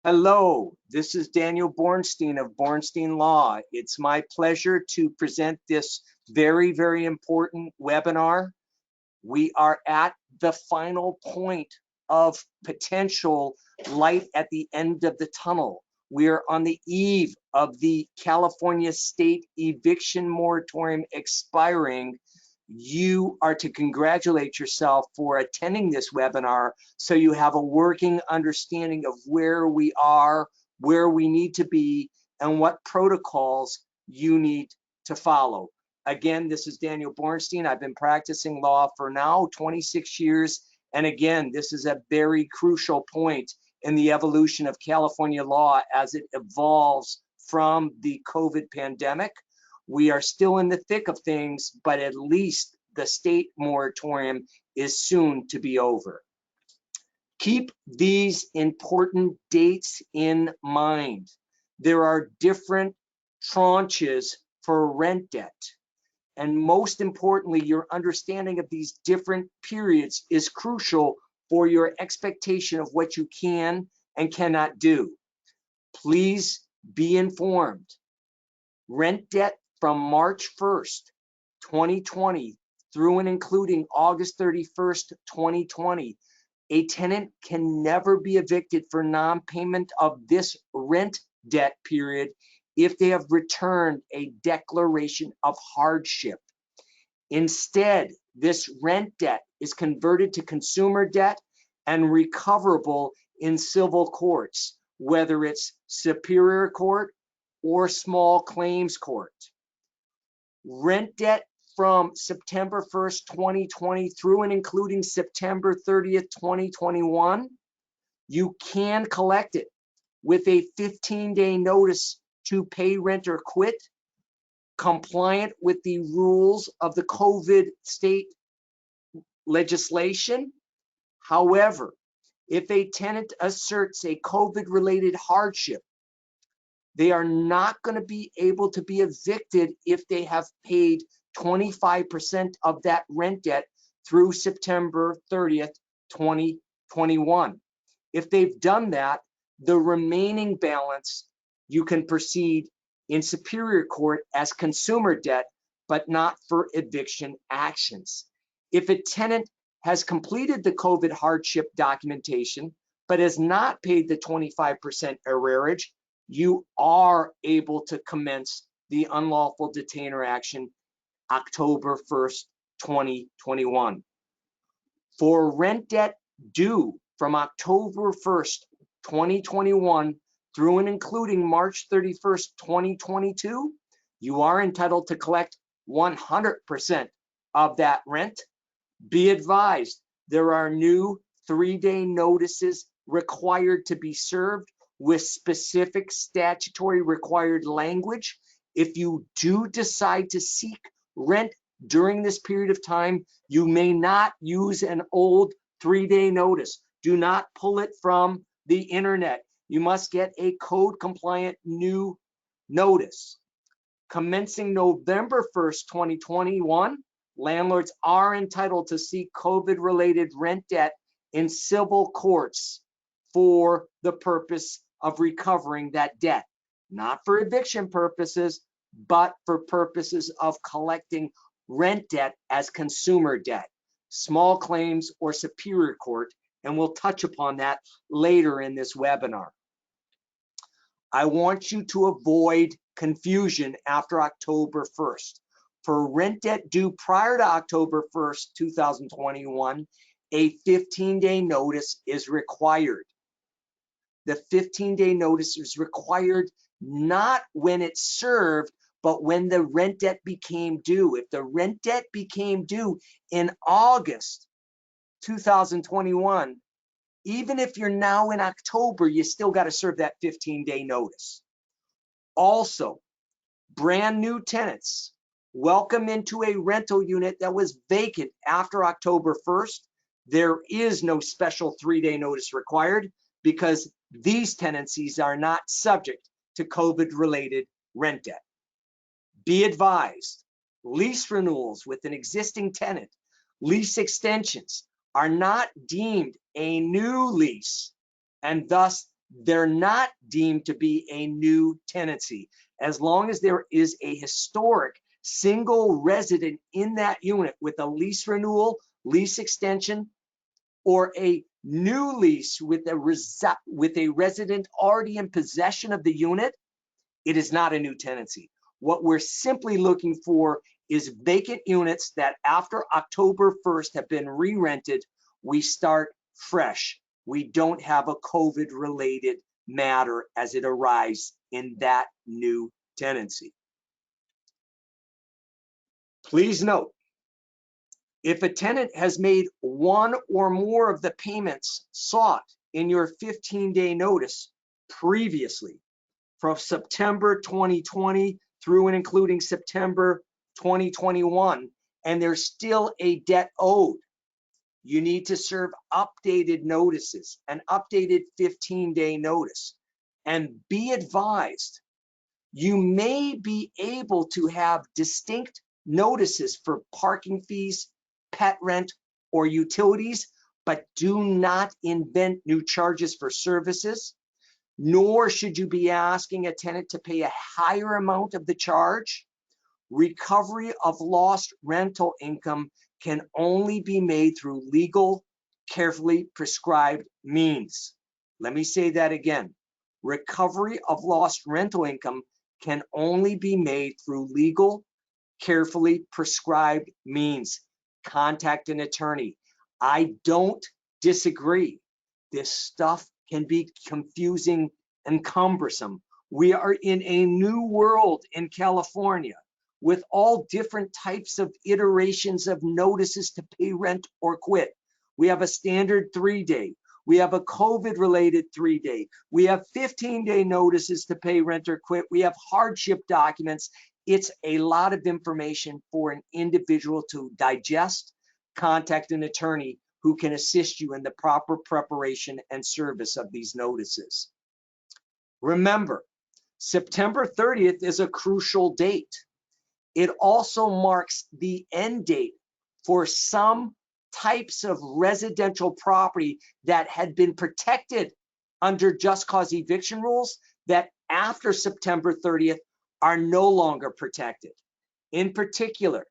Hello, this is Daniel Bornstein of Bornstein Law. It's my pleasure to present this very important webinar. We are at the final point of potential light at the end of the tunnel. We are on the eve of the California state eviction moratorium expiring. You are to congratulate yourself for attending this webinar so you have a working understanding of where we are, where we need to be, and what protocols you need to follow. Again, this is Daniel Bornstein. I've been practicing law for now 26 years. And again, this is a very crucial point in the evolution of California law as it evolves from the COVID pandemic. We are still in the thick of things, but at least the state moratorium is soon to be over. Keep these important dates in mind. There are different tranches for rent debt. And most importantly, your understanding of these different periods is crucial for your expectation of what you can and cannot do. Please be informed. Rent debt from March 1st, 2020 through and including August 31st, 2020, a tenant can never be evicted for non-payment of this rent debt period if they have returned a declaration of hardship. Instead, this rent debt is converted to consumer debt and recoverable in civil courts, whether it's Superior Court or small claims court. Rent debt from September 1st, 2020 through and including September 30th, 2021, you can collect it with a 15-day notice to pay rent or quit, compliant with the rules of the COVID state legislation. However, if a tenant asserts a COVID-related hardship, they are not going to be able to be evicted if they have paid 25% of that rent debt through September 30th, 2021. If they've done that, the remaining balance you can proceed in Superior Court as consumer debt, but not for eviction actions. If a tenant has completed the COVID hardship documentation, but has not paid the 25% arrearage, you are able to commence the unlawful detainer action October 1st, 2021. For rent debt due from October 1st, 2021 through and including March 31st, 2022, you are entitled to collect 100% of that rent. Be advised, there are new 3-day notices required to be served with specific statutory required language. If you do decide to seek rent during this period of time, you may not use an old 3-day notice. Do not pull it from the internet. You must get a code compliant new notice. Commencing November 1st, 2021, landlords are entitled to seek COVID-related rent debt in civil courts for the purpose of recovering that debt, not for eviction purposes, but for purposes of collecting rent debt as consumer debt, small claims or Superior Court, and we'll touch upon that later in this webinar. I want you to avoid confusion after October 1st. For rent debt due prior to October 1st, 2021, a 15-day notice is required. The 15-day notice is required not when it's served, but when the rent debt became due. If the rent debt became due in August 2021, even if you're now in October, you still got to serve that 15-day notice. Also, brand new tenants welcome into a rental unit that was vacant after October 1st. There is no special 3-day notice required because these tenancies are not subject to COVID-related rent debt. Be advised, lease renewals with an existing tenant, lease extensions are not deemed a new lease, and thus they're not deemed to be a new tenancy. As long as there is a historic single resident in that unit with a lease renewal, lease extension, or a new lease with a resident already in possession of the unit, it is not a new tenancy. What we're simply looking for is vacant units that after October 1st have been re-rented, we start fresh. We don't have a COVID-related matter as it arises in that new tenancy. Please note, if a tenant has made one or more of the payments sought in your 15-day notice previously, from September 2020 through and including September 2021, and there's still a debt owed, you need to serve updated notices, an updated 15-day notice. And be advised, you may be able to have distinct notices for parking fees, pet rent, or utilities, but do not invent new charges for services, nor should you be asking a tenant to pay a higher amount of the charge. Recovery of lost rental income can only be made through legal, carefully prescribed means. Let me say that again. Recovery of lost rental income can only be made through legal, carefully prescribed means. Contact an attorney. I don't disagree. This stuff can be confusing and cumbersome. We are in a new world in California with all different types of iterations of notices to pay rent or quit. We have a standard 3-day. We have a COVID-related 3-day. We have 15-day notices to pay rent or quit. We have hardship documents. It's a lot of information for an individual to digest. Contact an attorney who can assist you in the proper preparation and service of these notices. Remember, September 30th is a crucial date. It also marks the end date for some types of residential property that had been protected under just cause eviction rules that after September 30th are no longer protected. In particular,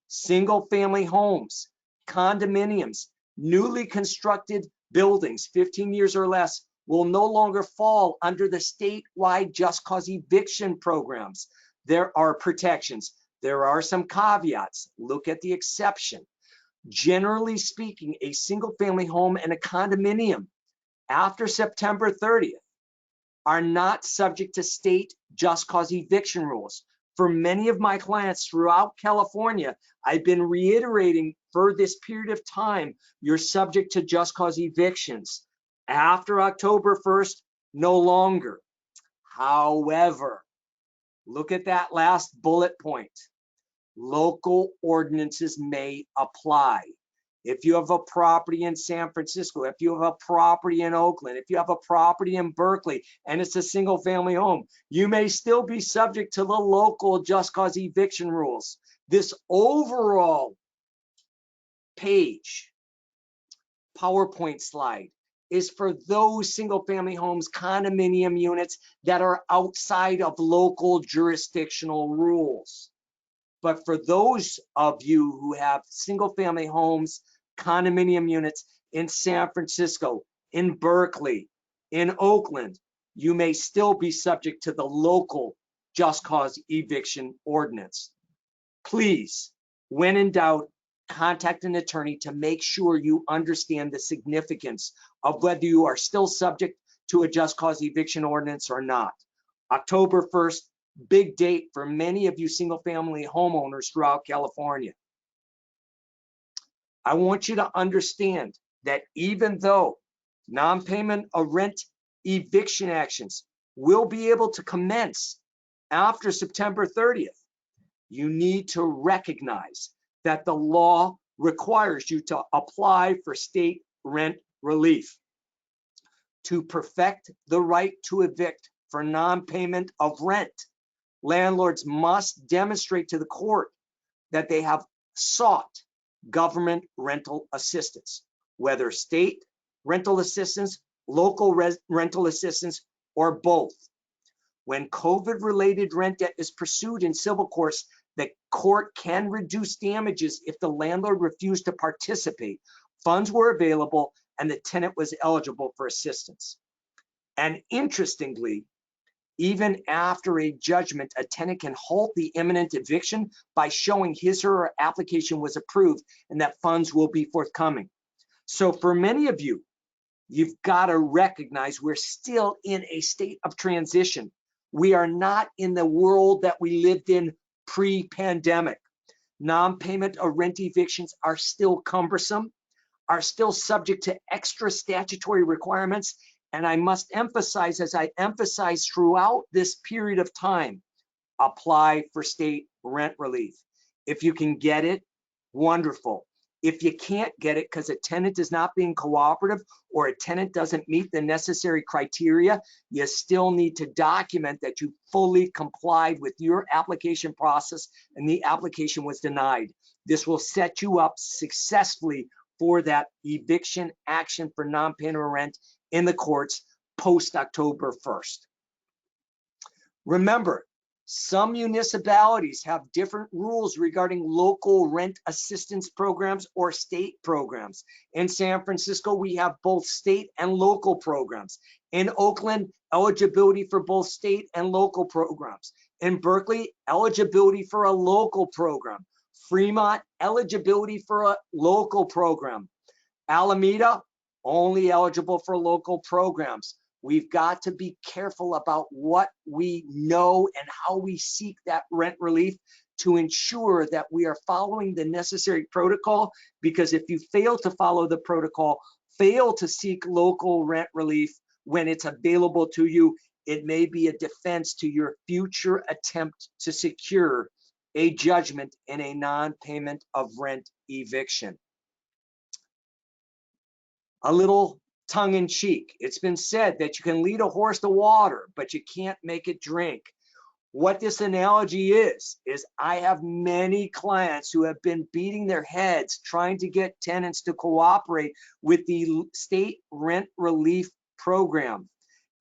single family homes, condominiums, newly constructed buildings, 15 years or less, will no longer fall under the statewide just cause eviction programs. There are protections. There are some caveats. Look at the exception. Generally speaking, a single family home and a condominium after September 30th are not subject to state just cause eviction rules. For many of my clients throughout California, I've been reiterating for this period of time, you're subject to just cause evictions. After October 1st, no longer. However, look at that last bullet point. Local ordinances may apply. If you have a property in San Francisco, if you have a property in Oakland, if you have a property in Berkeley, and it's a single family home, you may still be subject to the local just cause eviction rules. This overall page, PowerPoint slide, is for those single family homes, condominium units that are outside of local jurisdictional rules. But for those of you who have single family homes, condominium units in San Francisco, in Berkeley, in Oakland, you may still be subject to the local just cause eviction ordinance. Please, when in doubt, contact an attorney to make sure you understand the significance of whether you are still subject to a just cause eviction ordinance or not. October 1st, big date for many of you single family homeowners throughout California. I want you to understand that even though non-payment of rent eviction actions will be able to commence after September 30th, you need to recognize that the law requires you to apply for state rent relief. To perfect the right to evict for non-payment of rent, landlords must demonstrate to the court that they have sought government rental assistance, whether state rental assistance local rental assistance, or both. When COVID-related rent debt is pursued in civil courts, the court can reduce damages if the landlord refused to participate, funds were available, and the tenant was eligible for assistance. And interestingly, even after a judgment, a tenant can halt the imminent eviction by showing his or her application was approved and that funds will be forthcoming. So for many of you, you've got to recognize we're still in a state of transition. We are not in the world that we lived in pre-pandemic. Non-payment of rent evictions are still cumbersome, are still subject to extra statutory requirements. And I must emphasize, as I emphasize throughout this period of time, apply for state rent relief. If you can get it, wonderful. If you can't get it because a tenant is not being cooperative or a tenant doesn't meet the necessary criteria, you still need to document that you fully complied with your application process and the application was denied. This will set you up successfully for that eviction action for non-payment of rent in the courts post October 1st. Remember, some municipalities have different rules regarding local rent assistance programs or state programs. In San Francisco, we have both state and local programs. In Oakland, eligibility for both state and local programs. In Berkeley, eligibility for a local program. Fremont, eligibility for a local program. Alameda, only eligible for local programs. We've got to be careful about what we know and how we seek that rent relief to ensure that we are following the necessary protocol, because if you fail to follow the protocol, fail to seek local rent relief when it's available to you, it may be a defense to your future attempt to secure a judgment in a non-payment of rent eviction. A little tongue-in-cheek. It's been said that you can lead a horse to water, but you can't make it drink. What this analogy is I have many clients who have been beating their heads trying to get tenants to cooperate with the state rent relief program.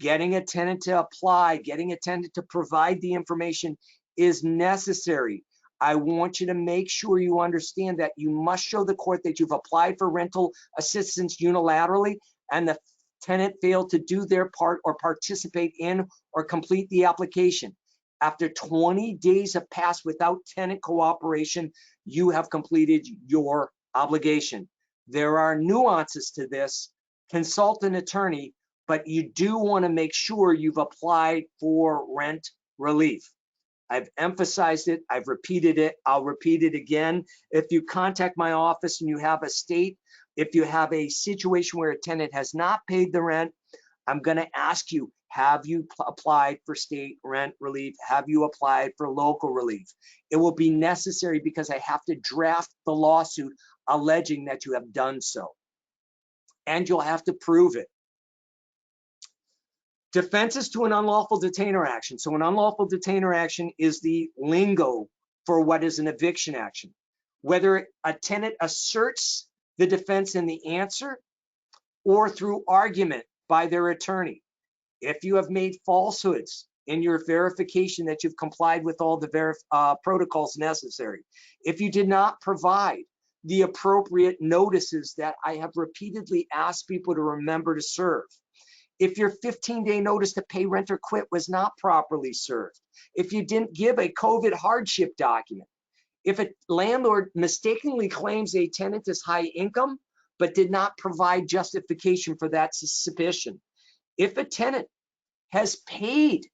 Getting a tenant to apply, getting a tenant to provide the information is necessary. I want you to make sure you understand that you must show the court that you've applied for rental assistance unilaterally and the tenant failed to do their part or participate in or complete the application. After 20 days have passed without tenant cooperation, you have completed your obligation. There are nuances to this. Consult an attorney, but you do want to make sure you've applied for rent relief. I've emphasized it, I've repeated it, I'll repeat it again. If you contact my office and you have if you have a situation where a tenant has not paid the rent, I'm going to ask you, have you applied for state rent relief? Have you applied for local relief? It will be necessary because I have to draft the lawsuit alleging that you have done so. And you'll have to prove it. Defenses to an unlawful detainer action. So an unlawful detainer action is the lingo for what is an eviction action. Whether a tenant asserts the defense in the answer or through argument by their attorney. If you have made falsehoods in your verification that you've complied with all the protocols necessary, if you did not provide the appropriate notices that I have repeatedly asked people to remember to serve, if your 15-day notice to pay rent or quit was not properly served, if you didn't give a COVID hardship document, if a landlord mistakenly claims a tenant is high income but did not provide justification for that suspicion, if a tenant has paid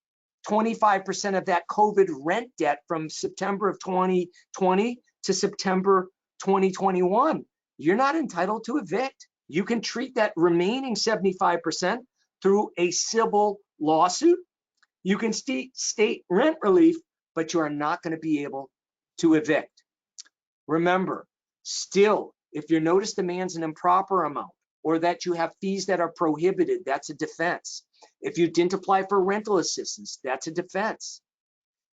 25% of that COVID rent debt from September of 2020 to September 2021, you're not entitled to evict. You can treat that remaining 75% through a civil lawsuit. You can state rent relief, but you are not going to be able to evict. Remember, still, if your notice demands an improper amount or that you have fees that are prohibited, that's a defense. If you didn't apply for rental assistance, that's a defense.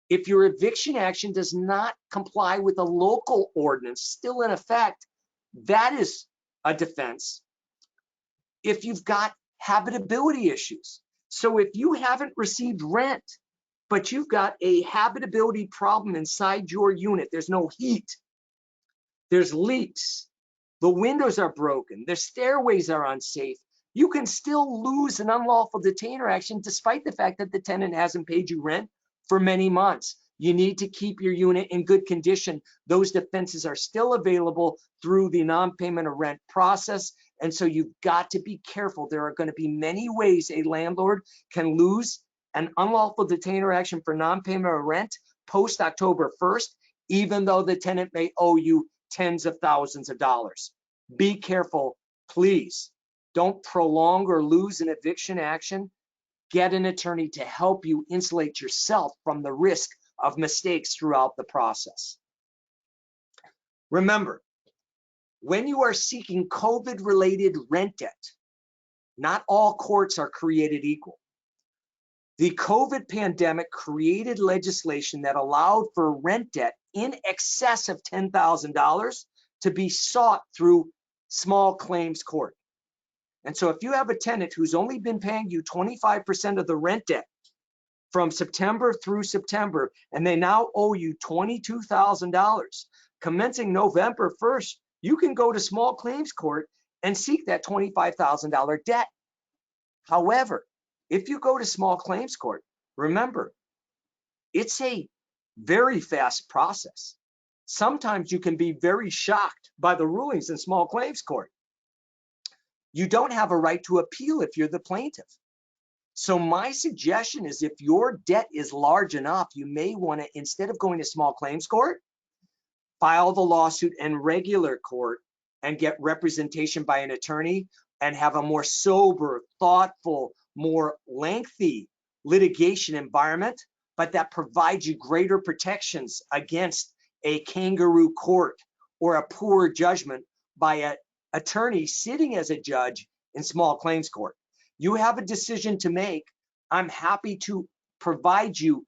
If your eviction action does not comply with a local ordinance still in effect, that is a defense. If you've got habitability issues. So if you haven't received rent, but you've got a habitability problem inside your unit, there's no heat, there's leaks, the windows are broken, the stairways are unsafe, you can still lose an unlawful detainer action despite the fact that the tenant hasn't paid you rent for many months. You need to keep your unit in good condition. Those defenses are still available through the non-payment of rent process. And so you've got to be careful. There are going to be many ways a landlord can lose an unlawful detainer action for non-payment of rent post October 1st, even though the tenant may owe you tens of thousands of dollars. Be careful, please. Don't prolong or lose an eviction action. Get an attorney to help you insulate yourself from the risk of mistakes throughout the process. Remember, when you are seeking COVID-related rent debt, not all courts are created equal. The COVID pandemic created legislation that allowed for rent debt in excess of $10,000 to be sought through small claims court. And so if you have a tenant who's only been paying you 25% of the rent debt from September through September, and they now owe you $22,000, commencing November 1st, you can go to small claims court and seek that $25,000 debt. However, if you go to small claims court, remember, it's a very fast process. Sometimes you can be very shocked by the rulings in small claims court. You don't have a right to appeal if you're the plaintiff. So my suggestion is if your debt is large enough, you may want to, instead of going to small claims court, file the lawsuit in regular court and get representation by an attorney and have a more sober, thoughtful, more lengthy litigation environment, but that provides you greater protections against a kangaroo court or a poor judgment by an attorney sitting as a judge in small claims court. You have a decision to make. I'm happy to provide you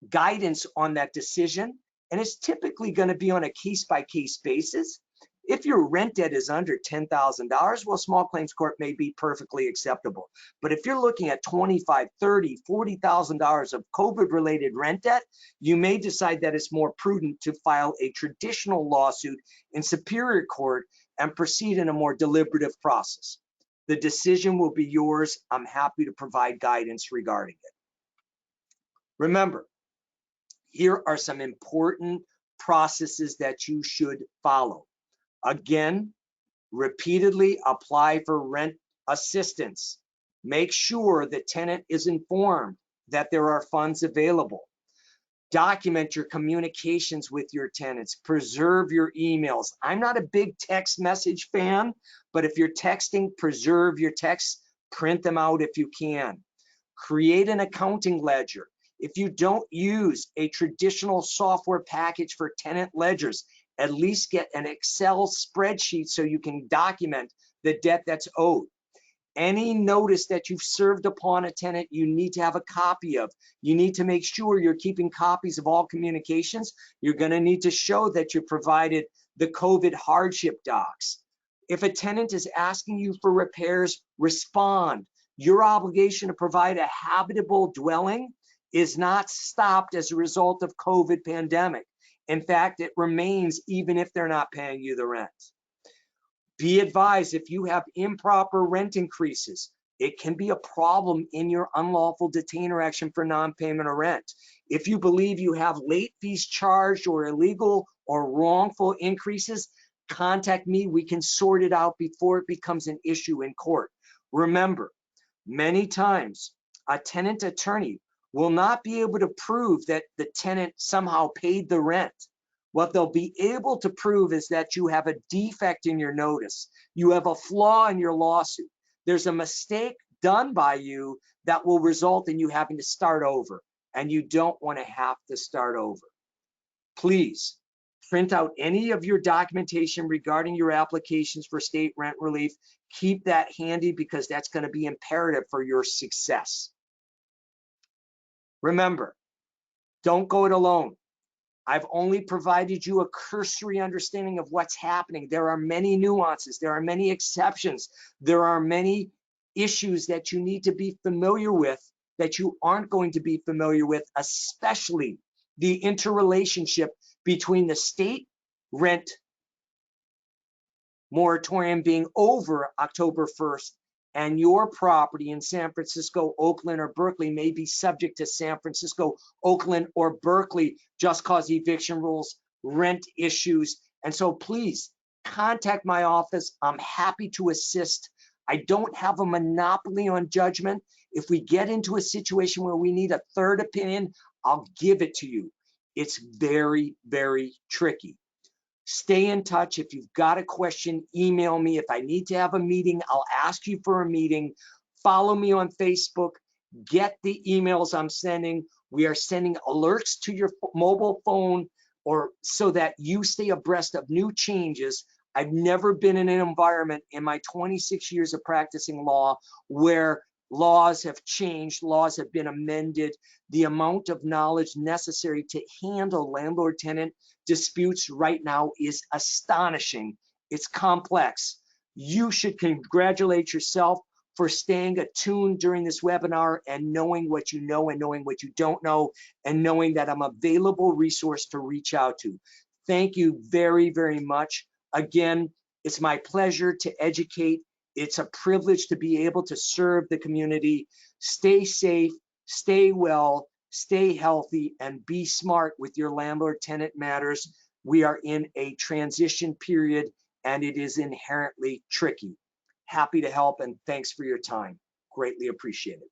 guidance on that decision, and it's typically going to be on a case-by-case basis. If your rent debt is under $10,000, well, small claims court may be perfectly acceptable. But if you're looking at $25,000, $30,000, $40,000 of COVID-related rent debt, you may decide that it's more prudent to file a traditional lawsuit in Superior Court and proceed in a more deliberative process. The decision will be yours. I'm happy to provide guidance regarding it. Remember, here are some important processes that you should follow. Again, repeatedly apply for rent assistance. Make sure the tenant is informed that there are funds available. Document your communications with your tenants. Preserve your emails. I'm not a big text message fan, but if you're texting, preserve your texts. Print them out if you can. Create an accounting ledger. If you don't use a traditional software package for tenant ledgers, at least get an Excel spreadsheet so you can document the debt that's owed. Any notice that you've served upon a tenant, you need to have a copy of. You need to make sure you're keeping copies of all communications. You're going to need to show that you provided the COVID hardship docs. If a tenant is asking you for repairs, respond. Your obligation to provide a habitable dwelling is not stopped as a result of COVID pandemic. In fact, it remains even if they're not paying you the rent. Be advised, if you have improper rent increases, it can be a problem in your unlawful detainer action for non-payment of rent. If you believe you have late fees charged or illegal or wrongful increases, contact me. We can sort it out before it becomes an issue in court. Remember, many times a tenant attorney will not be able to prove that the tenant somehow paid the rent. What they'll be able to prove is that you have a defect in your notice. You have a flaw in your lawsuit. There's a mistake done by you that will result in you having to start over, and you don't want to have to start over. Please print out any of your documentation regarding your applications for state rent relief. Keep that handy because that's going to be imperative for your success. Remember, don't go it alone. I've only provided you a cursory understanding of what's happening. There are many nuances. There are many exceptions. There are many issues that you need to be familiar with that you aren't going to be familiar with, especially the interrelationship between the state rent moratorium being over October 1st and your property in San Francisco, Oakland, or Berkeley may be subject to San Francisco, Oakland, or Berkeley just cause eviction rules, rent issues. And so please contact my office. I'm happy to assist. I don't have a monopoly on judgment. If we get into a situation where we need a third opinion, I'll give it to you. It's very, very tricky. Stay in touch. If you've got a question, email me. If I need to have a meeting, I'll ask you for a meeting. Follow me on Facebook. Get the emails I'm sending. We are sending alerts to your mobile phone or so that you stay abreast of new changes. I've never been in an environment in my 26 years of practicing law where laws have changed, laws have been amended. The amount of knowledge necessary to handle landlord-tenant disputes right now is astonishing. It's complex. You should congratulate yourself for staying attuned during this webinar and knowing what you know and knowing what you don't know and knowing that I'm an available resource to reach out to. Thank you very, very much. Again, it's my pleasure to educate. It's a privilege to be able to serve the community. Stay safe, stay well, stay healthy, and be smart with your landlord-tenant matters. We are in a transition period, and it is inherently tricky. Happy to help, and thanks for your time. Greatly appreciate it.